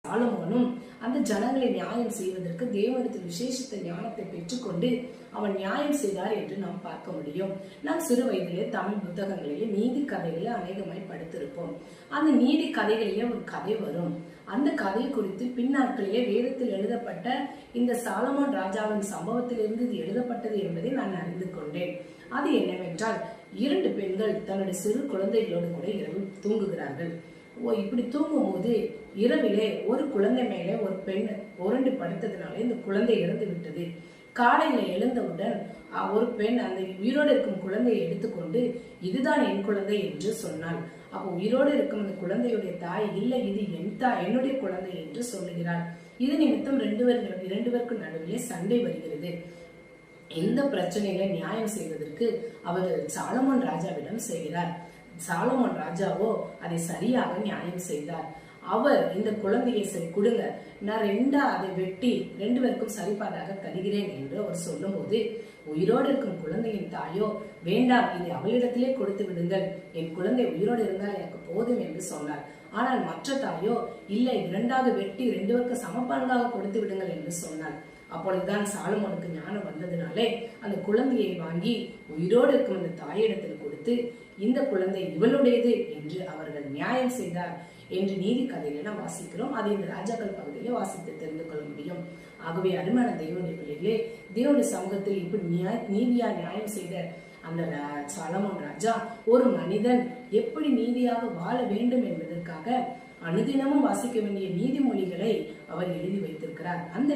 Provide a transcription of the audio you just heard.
சாலமோனும் அந்த ஜனங்களை நியாயம் செய்வதற்கு தேவனிடத்தில் விசேஷித்த ஞானத்தை பெற்றுக்கொண்டு அவன் நியாயம் செய்தார் என்று நாம் பார்க்க முடியும். நாம் சிறு வயதிலே தமிழ் புத்தகங்களிலே நீதி கதைகளை அநேகமாய் படித்திருப்போம். அந்த நீதி கதைகளிலே ஒரு கதை வரும். அந்த கதை குறித்து பின்னாட்களிலே வேதத்தில் எழுதப்பட்ட இந்த சாலமோன் ராஜாவின் சம்பவத்திலிருந்து இது எழுதப்பட்டது என்பதை நான் அறிந்து கொண்டேன். அது என்னவென்றால், 2 பெண்கள் தன்னுடைய சிறு குழந்தைகளோடு கூட இரவு தூங்குகிறார்கள். இப்படி தூங்கும் போது இரவிலே ஒரு குழந்தை மேலே ஒரு பெண் உருண்டு படுத்ததுனால இந்த குழந்தை இறந்து விட்டது. காலையில எழுந்தவுடன் ஒரு பெண் அந்த உயிரோடு இருக்கும் குழந்தையை எடுத்துக்கொண்டு இதுதான் என் குழந்தை என்று சொன்னாள். அப்போ உயிரோடு இருக்கும் அந்த குழந்தையுடைய தாய், இல்லை இது என்னுடைய குழந்தை என்று சொல்லுகிறாள். இது நிமித்தம் 2 பேருக்கும் நடுவிலே சண்டை வருகிறது. இந்த பிரச்சனைகளை நியாயம் செய்வதற்கு அவர் சாலமோன் ராஜாவிடம் செய்கிறார். சாலமோன் ராஜாவோ அதை சரியாக நியாயம் செய்தார். அவர் இந்த குழந்தையை சரி கொடுங்க, நான் 2 அதை வெட்டி 2 பேருக்கும் சரிபாதாக தருகிறேன் என்று அவர் சொல்லும் போது, உயிரோடு இருக்கும் குழந்தையின் தாயோ, வேண்டாம், இதை அவளிடத்திலே கொடுத்து விடுங்கள், என் குழந்தை உயிரோடு இருந்தால் எனக்கு போதும் என்று சொன்னார். ஆனால் மற்ற தாயோ, இல்லை, 2ஆக வெட்டி 2 பேருக்கு சமபங்காக கொடுத்து விடுங்கள் என்று சொன்னார். அப்பொழுதுதான் சாலமோனுக்கு ஞானம் வந்ததுனாலே அந்த குழந்தையை வாங்கி உயிரோடு இருக்கும் அந்த தாயிடத்தில் கொடுத்து, இந்த குழந்தை இவளுடையது என்று அவர்கள் நியாயம் செய்தார் என்று நீதி கதையில நாம் வாசிக்கிறோம். அதை இந்த ராஜாக்கள் பகுதியில வாசித்து தெரிந்து கொள்ள முடியும். ஆகவே அருமையான தேவனுடைய பிள்ளைகளே, தேவனுடைய சமூகத்தில் இப்படி நீதியா நியாயம் செய்த அந்த சாலமோன் ராஜா ஒரு மனிதன் எப்படி நீதியாக வாழ வேண்டும் என்பதற்காக அனுதினமும் வாசிக்க வேண்டிய நீதிமொழிகளை அவர் எழுதி வைத்திருக்கிறார். அந்த